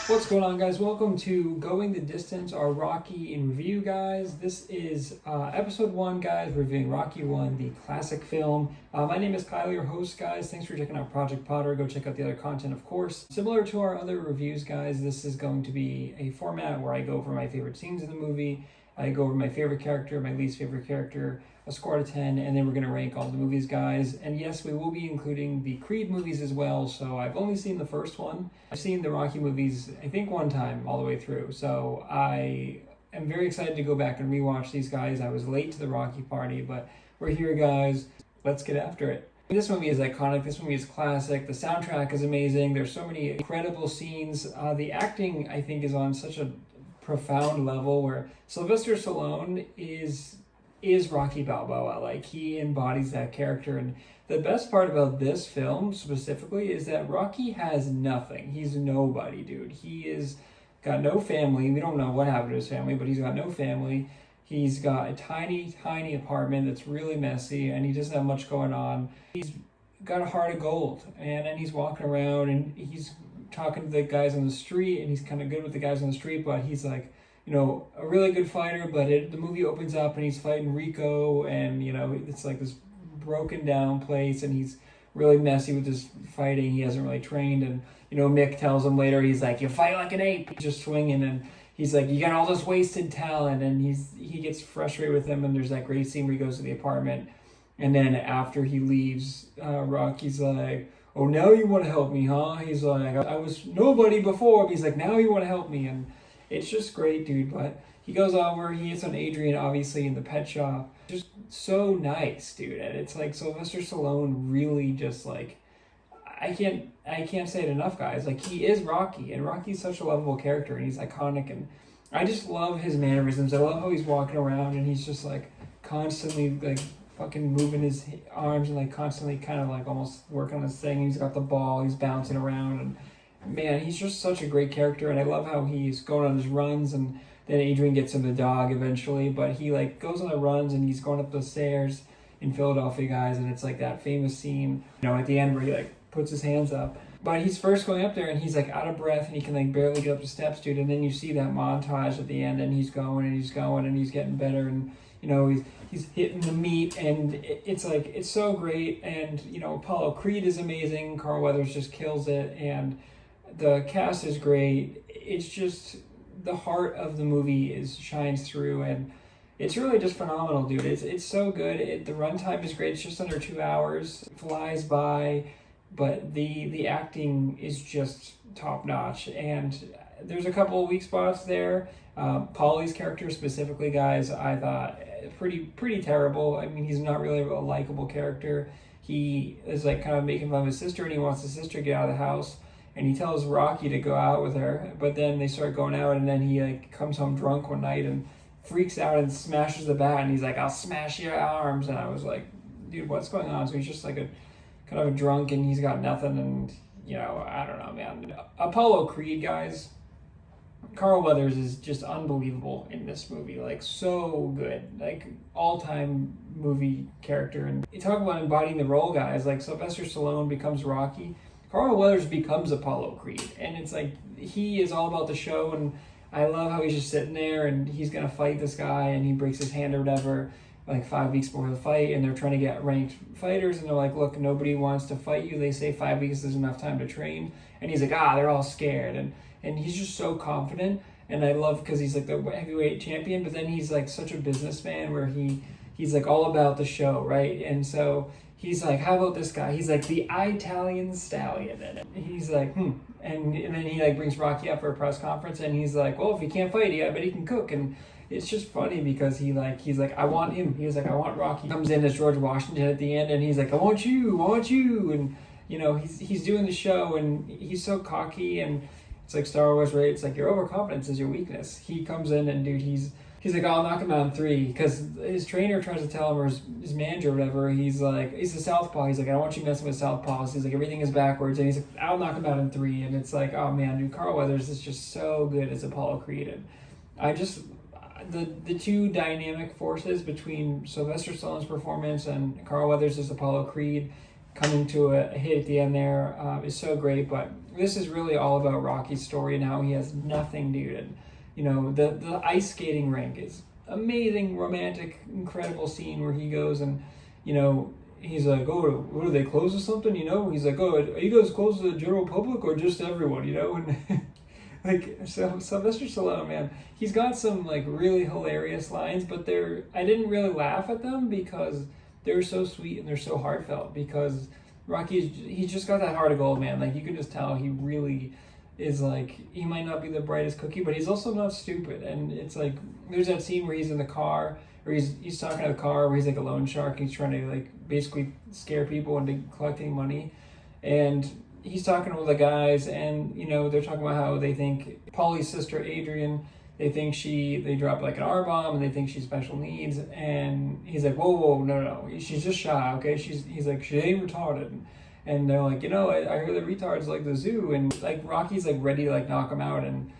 What's going on, guys? Welcome to Going the Distance, our Rocky in review, guys. This is episode 1, guys, reviewing Rocky 1, the classic film. My name is Kyle, your host, guys. Thanks for checking out Project Potter. Go check out the other content, of course. Similar to our other reviews, guys, this is going to be a format where I go over my favorite scenes in the movie. I go over my favorite character, my least favorite character, a score out of 10, and then we're going to rank all the movies, guys. And yes, we will be including the Creed movies as well, so I've only seen the first one. I've seen the Rocky movies, I think, one time all the way through, so I am very excited to go back and rewatch these, guys. I was late to the Rocky party, but we're here, guys. Let's get after it. This movie is iconic. This movie is classic. The soundtrack is amazing. There's so many incredible scenes. The acting, I think, is on such a profound level where Sylvester Stallone is Rocky Balboa. Like, he embodies that character. And the best part about this film specifically is that Rocky has nothing. He's nobody, dude. He is got no family. We don't know what happened to his family, but he's got no family. He's got a tiny apartment that's really messy, and he doesn't have much going on. He's got a heart of gold, and then he's walking around and he's talking to the guys on the street, and he's kind of good with the guys on the street, but he's like, you know, a really good fighter. But the movie opens up and he's fighting Rico, and you know, it's like this broken down place, and he's really messy with his fighting. He hasn't really trained, and you know, Mick tells him later, he's like, you fight like an ape, just swinging, and he's like, you got all this wasted talent, and he gets frustrated with him. And there's that great scene where he goes to the apartment, and then after he leaves, Rocky's like, oh, now you want to help me, huh? He's like, I was nobody before, but he's like, now you want to help me. And it's just great, dude. But he goes over, he hits on Adrian, obviously, in the pet shop. Just so nice, dude. And it's like Sylvester Stallone really just like, I can't say it enough, guys. Like, he is Rocky, and Rocky's such a lovable character, and he's iconic, and I just love his mannerisms. I love how he's walking around, and he's just like constantly like fucking moving his arms and like constantly kind of like almost working on this thing. He's got the ball, he's bouncing around, and man, he's just such a great character. And I love how he's going on his runs, and then Adrian gets him the dog eventually, but he like goes on the runs and he's going up the stairs in Philadelphia, guys, and it's like that famous scene, you know, at the end where he like puts his hands up. But he's first going up there and he's like out of breath and he can like barely get up the steps, dude. And then you see that montage at the end, and he's going and he's going and he's getting better, and you know, he's hitting the meat, and it's like, it's so great. And you know, Apollo Creed is amazing. Carl Weathers just kills it, and the cast is great. It's just the heart of the movie shines through, and it's really just phenomenal, dude. It's so good. The runtime is great. It's just under 2 hours. It flies by, but the acting is just top notch. And there's a couple of weak spots there. Paulie's character specifically, guys, I thought pretty terrible. I mean, he's not really a likable character. He is like kind of making fun of his sister, and he wants his sister to get out of the house. And he tells Rocky to go out with her, but then they start going out, and then he like comes home drunk one night and freaks out and smashes the bat, and he's like, I'll smash your arms. And I was like, dude, what's going on? So he's just like a kind of a drunk, and he's got nothing, and you know, I don't know, man. Apollo Creed, guys, Carl Weathers is just unbelievable in this movie. Like, so good. Like, all-time movie character. And you talk about embodying the role, guys. Like, Sylvester Stallone becomes Rocky, Carl Weathers becomes Apollo Creed. And it's like, he is all about the show, and I love how he's just sitting there, and he's gonna fight this guy, and he breaks his hand or whatever, like 5 weeks before the fight, and they're trying to get ranked fighters, and they're like, look, nobody wants to fight you. They say 5 weeks is enough time to train. And he's like, they're all scared. And he's just so confident. And I love, because he's like the heavyweight champion, but then he's like such a businessman where he's like all about the show, right? And so he's like, how about this guy? He's like the Italian stallion. And he's like, And then he like brings Rocky up for a press conference, and he's like, well, if he can't fight, I bet he can cook. And it's just funny because he's like, I want him. He was like, I want Rocky. He comes in as George Washington at the end, and he's like, I want you. And you know, he's doing the show, and he's so cocky, and it's like Star Wars, right? It's like your overconfidence is your weakness. He comes in, and dude, he's like, I'll knock him out in 3, because his trainer tries to tell him, or his manager or whatever, he's like, he's a southpaw. He's like, I don't want you messing with southpaws. He's like, everything is backwards. And he's like, I'll knock him out in 3. And it's like, oh man, dude, Carl Weathers is just so good as Apollo Creed. And I just, the two dynamic forces between Sylvester Stallone's performance and Carl Weathers as Apollo Creed coming to a hit at the end there is so great. But this is really all about Rocky's story and how he has nothing, dude. And you know, the ice skating rink is amazing, romantic, incredible scene where he goes and, you know, he's like, oh, what, do they close or something? You know, he's like, oh, are you guys closed to the general public or just everyone? You know, and like, so Sylvester Stallone, man, he's got some like really hilarious lines, but I didn't really laugh at them because they're so sweet and they're so heartfelt. Because he's just got that heart of gold, man. Like, you can just tell he really is, like, he might not be the brightest cookie, but he's also not stupid. And it's like, there's that scene where he's in the car, or he's talking to the car where he's like a loan shark. He's trying to like basically scare people into collecting money, and he's talking with the guys, and you know, they're talking about how they think Paulie's sister Adrian, they think they dropped like an R bomb, and they think she's special needs, and he's like, whoa, no, she's just shy, okay? He's like, she ain't retarded. And they're like, you know, I heard the retards like the zoo, and like Rocky's like ready to like knock him out, and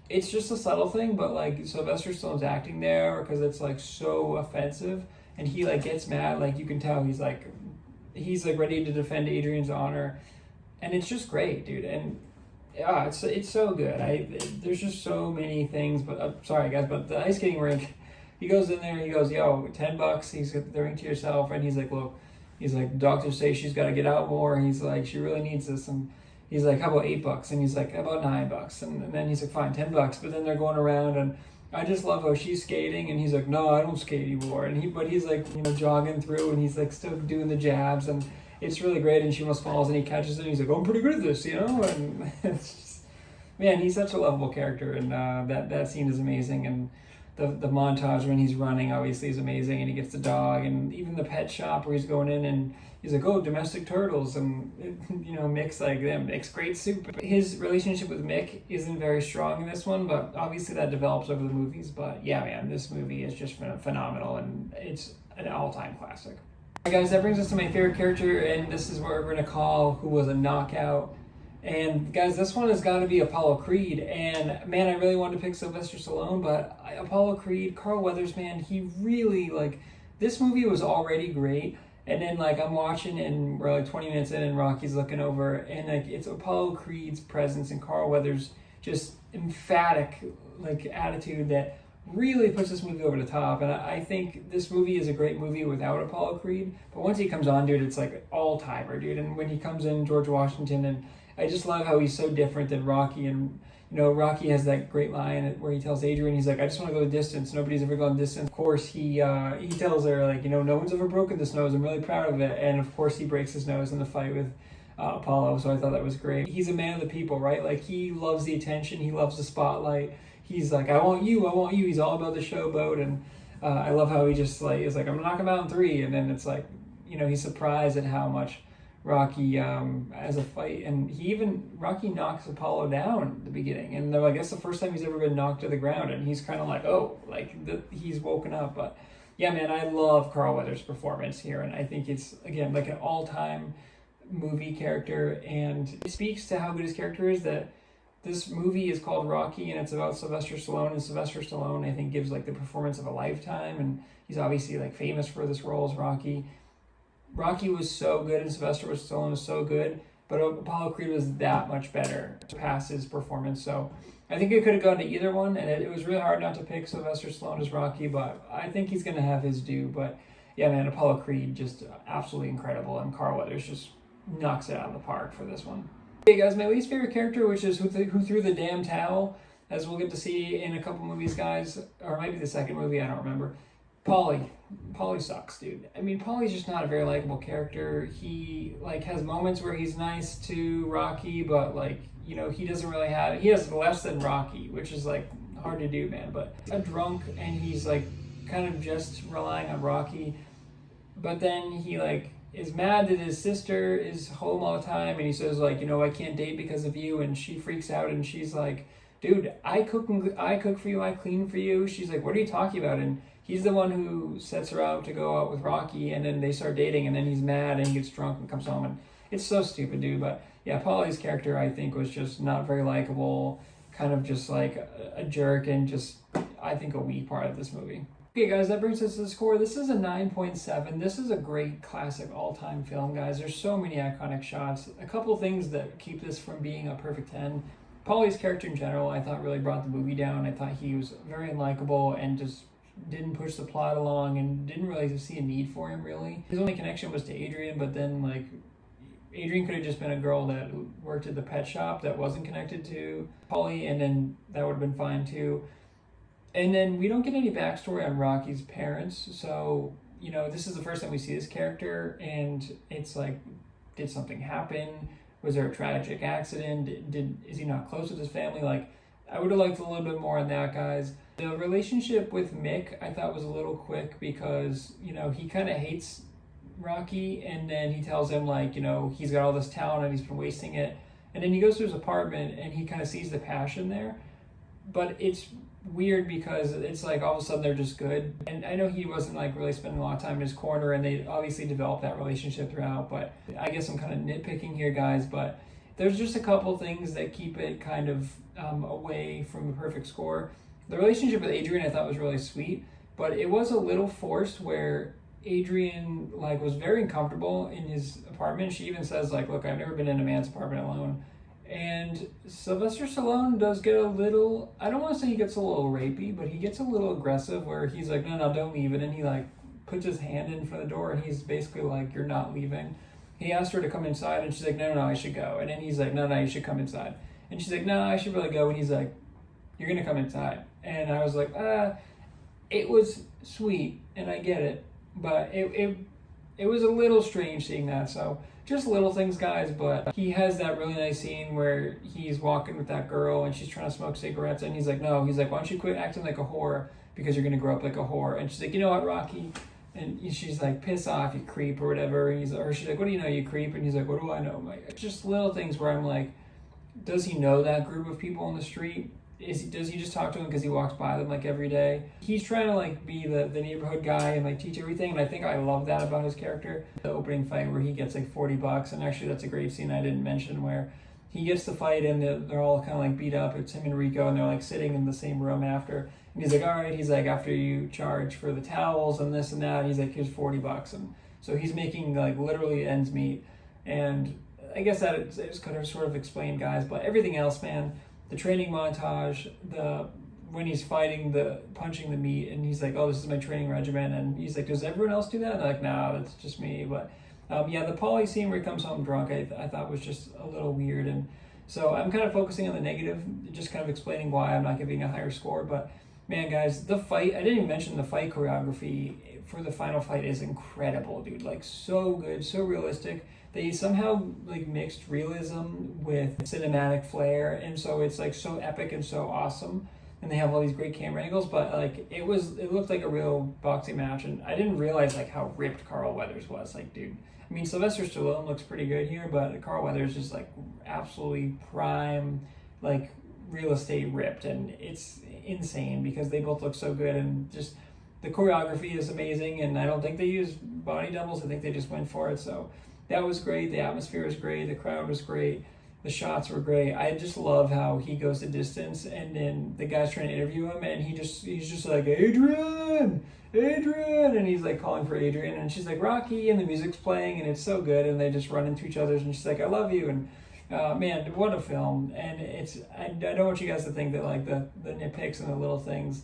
it's just a subtle thing, but like Sylvester Stallone's acting there because it's like so offensive, and he like gets mad, like you can tell he's like ready to defend Adrian's honor, and it's just great, dude. And yeah, it's so good. There's just so many things, but sorry guys, but the ice skating rink, he goes in there, he goes, yo, $10, he's got the rink to yourself, and he's like, look. He's like, doctors say she's got to get out more. And he's like, she really needs this. And he's like, how about $8? And he's like, how about $9? And then he's like, fine, $10. But then they're going around, and I just love how she's skating. And he's like, no, I don't skate anymore. But he's like, you know, jogging through, and he's like still doing the jabs, and it's really great. And she almost falls, and he catches it. And he's like, oh, I'm pretty good at this, you know. And it's just, man, he's such a lovable character, and that scene is amazing. And the montage when he's running obviously is amazing, and he gets the dog, and even the pet shop where he's going in and he's like, oh, domestic turtles, and you know, Mick's like, them makes great soup. His relationship with Mick isn't very strong in this one, but obviously that develops over the movies. But yeah, man, this movie is just phenomenal, and it's an all-time classic. All right, guys, that brings us to my favorite character, and this is what we're going to call who was a knockout. And guys, this one has got to be Apollo Creed. And man, I really wanted to pick Sylvester Stallone, but Apollo Creed, Carl Weathers, man, he really, like, this movie was already great. And then like I'm watching, and we're like 20 minutes in, and Rocky's looking over, and like it's Apollo Creed's presence and Carl Weathers' just emphatic like attitude that really puts this movie over the top. And I think this movie is a great movie without Apollo Creed, but once he comes on, dude, it's like all timer, dude. And when he comes in, George Washington, and I just love how he's so different than Rocky. And you know, Rocky has that great line where he tells Adrian, he's like, I just want to go the distance. Nobody's ever gone distance. Of course, he tells her, like, you know, no one's ever broken this nose. I'm really proud of it. And of course, he breaks his nose in the fight with Apollo. So I thought that was great. He's a man of the people, right? Like, he loves the attention. He loves the spotlight. He's like, I want you. He's all about the showboat. And I love how he just like is like, I'm gonna knock him out in 3. And then it's like, you know, he's surprised at how much Rocky has a fight, and Rocky knocks Apollo down at the beginning, and they're like, that's the first time he's ever been knocked to the ground, and he's kind of like, oh, like he's woken up. But yeah, man, I love Carl Weathers' performance here, and I think it's, again, like an all-time movie character, and it speaks to how good his character is that this movie is called Rocky, and it's about Sylvester Stallone, and Sylvester Stallone, I think, gives like the performance of a lifetime, and he's obviously like famous for this role as Rocky. Rocky was so good, and Sylvester Stallone was so good, but Apollo Creed was that much better to pass his performance. So I think it could have gone to either one, and it was really hard not to pick Sylvester Stallone as Rocky, but I think he's going to have his due. But yeah, man, Apollo Creed, just absolutely incredible, and Carl Weathers just knocks it out of the park for this one. Okay, guys, my least favorite character, which is who threw the damn towel, as we'll get to see in a couple movies, guys, or maybe the second movie, I don't remember. Paulie sucks, dude. I mean, Paulie's just not a very likable character. He like has moments where he's nice to Rocky, but like, you know, he has less than Rocky, which is like hard to do, man. But a drunk, and he's like kind of just relying on Rocky. But then he like is mad that his sister is home all the time, and he says like, you know, I can't date because of you, and she freaks out, and she's like, dude, I cook for you, I clean for you. She's like, what are you talking about? And he's the one who sets her out to go out with Rocky, and then they start dating, and then he's mad, and he gets drunk and comes home, and it's so stupid, dude. But yeah, Paulie's character, I think, was just not very likable, kind of just like a jerk, and just, I think, a weak part of this movie. Okay, guys, that brings us to the score. This is a 9.7. This is a great classic all-time film, guys. There's so many iconic shots. A couple of things that keep this from being a perfect 10. Paulie's character in general, I thought really brought the movie down. I thought he was very unlikable and just didn't push the plot along and didn't really see a need for him, really. His only connection was to Adrian, but then, like, Adrian could have just been a girl that worked at the pet shop that wasn't connected to Paulie, and then that would have been fine, too. And then we don't get any backstory on Rocky's parents, so, you know, this is the first time we see this character, and it's like, did something happen? Was there a tragic accident? Is he not close with his family? Like, I would have liked a little bit more on that, guys. The relationship with Mick, I thought was a little quick because, you know, he kind of hates Rocky, and then he tells him, like, you know, he's got all this talent and he's been wasting it. And then he goes to his apartment and he kind of sees the passion there. But it's weird because it's like all of a sudden they're just good. And I know he wasn't like really spending a lot of time in his corner, and they obviously developed that relationship throughout, but I guess I'm kind of nitpicking here, guys, but there's just a couple things that keep it kind of away from the perfect score. The relationship with Adrian I thought was really sweet, but it was a little forced where Adrian like was very uncomfortable in his apartment. She even says like, look, I've never been in a man's apartment alone. And Sylvester Stallone does get a little, I don't want to say he gets a little rapey, but he gets a little aggressive where he's like, no, don't leave. And he like puts his hand in front of the door and he's basically like, you're not leaving. He asked her to come inside and she's like, no, I should go. And then he's like, no, you should come inside. And she's like, no, I should really go. And he's like, you're going to come inside. And I was like, it was sweet and I get it, but it was a little strange seeing that. So just little things, guys, but he has that really nice scene where he's walking with that girl and she's trying to smoke cigarettes and he's like, no, he's like, why don't you quit acting like a whore because you're going to grow up like a whore. And she's like, you know what, Rocky? And she's like, piss off, you creep, or whatever. And she's like, what do you know, you creep? And he's like, what do I know? I'm like, just little things where I'm like, does he know that group of people on the street? Does he just talk to them because he walks by them like every day? He's trying to like be the neighborhood guy and like teach everything, and I think I love that about his character. The opening fight where he gets like $40, and actually that's a great scene I didn't mention where he gets the fight and they're all kind of like beat up. It's him and Rico, and they're like sitting in the same room after. And he's like, all right, he's like, after you charge for the towels and this and that, he's like, here's $40. And so he's making like literally ends meet. And I guess that it's kind of sort of explained, guys, but everything else, man, the training montage, when he's fighting punching the meat, and he's like, oh, this is my training regimen, and he's like, does everyone else do that? And they're like, no, that's just me. But yeah, the Paulie scene where he comes home drunk, I thought was just a little weird, and so I'm kind of focusing on the negative, just kind of explaining why I'm not giving a higher score. But man, guys, the fight, I didn't even mention the fight choreography for the final fight is incredible, dude. Like, so good, so realistic. They somehow like mixed realism with cinematic flair, and so it's like so epic and so awesome. And they have all these great camera angles, but like it looked like a real boxing match, and I didn't realize like how ripped Carl Weathers was. Like, dude, I mean, Sylvester Stallone looks pretty good here, but Carl Weathers is like absolutely prime, like real estate ripped, and it's insane because they both look so good, and just the choreography is amazing. And I don't think they used body doubles. I think they just went for it. So that was great. The atmosphere was great. The crowd was great. The shots were great. I just love how he goes the distance, and then the guy's trying to interview him, and he's just like, Adrian, and he's like calling for Adrian, and she's like, Rocky, and the music's playing, and it's so good, and they just run into each other, and she's like, I love you, and man, what a film. And I don't want you guys to think that like the nitpicks and the little things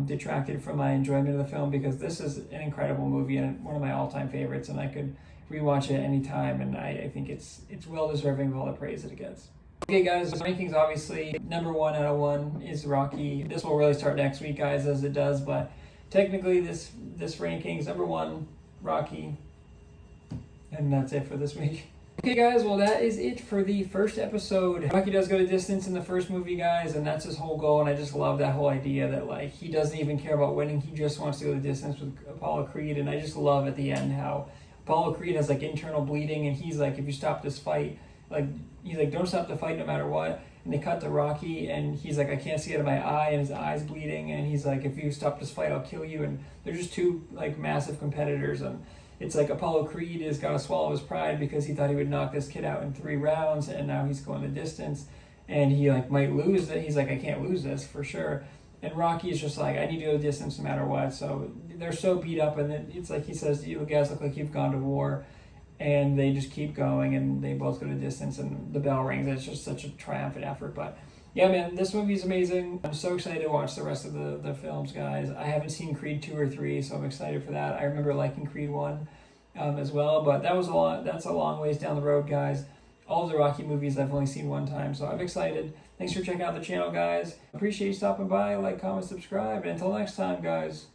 detracted from my enjoyment of the film, because this is an incredible movie and one of my all-time favorites, and I could rewatch it anytime, and I think it's well deserving of all the praise that it gets. Okay, guys, the rankings, obviously number 1 out of 1 is Rocky. This will really start next week, guys, as it does, but technically this rankings number 1 Rocky, and that's it for this week. Okay, guys, well, that is it for the first episode. Rocky does go to distance in the first movie, guys, and that's his whole goal, and I just love that whole idea that, like, he doesn't even care about winning. He just wants to go the distance with Apollo Creed, and I just love at the end how Apollo Creed has, like, internal bleeding, and he's like, if you stop this fight, like, he's like, don't stop the fight no matter what. And they cut to Rocky, and he's like, I can't see out of my eye, and his eye's bleeding, and he's like, if you stop this fight, I'll kill you. And they're just two, like, massive competitors, and it's like Apollo Creed has got to swallow his pride because he thought he would knock this kid out in 3 rounds, and now he's going the distance, and he like might lose it. He's like, I can't lose this for sure. And Rocky is just like, I need to go the distance no matter what. So they're so beat up, and it's like he says, you guys look like you've gone to war. And they just keep going, and they both go to distance, and the bell rings. It's just such a triumphant effort. But yeah, man, this movie's amazing. I'm so excited to watch the rest of the films, guys. I haven't seen Creed 2 or 3, so I'm excited for that. I remember liking Creed 1 as well, but that's a long ways down the road, guys. All of the Rocky movies I've only seen one time, so I'm excited. Thanks for checking out the channel, guys. Appreciate you stopping by. Like, comment, subscribe, and until next time, guys.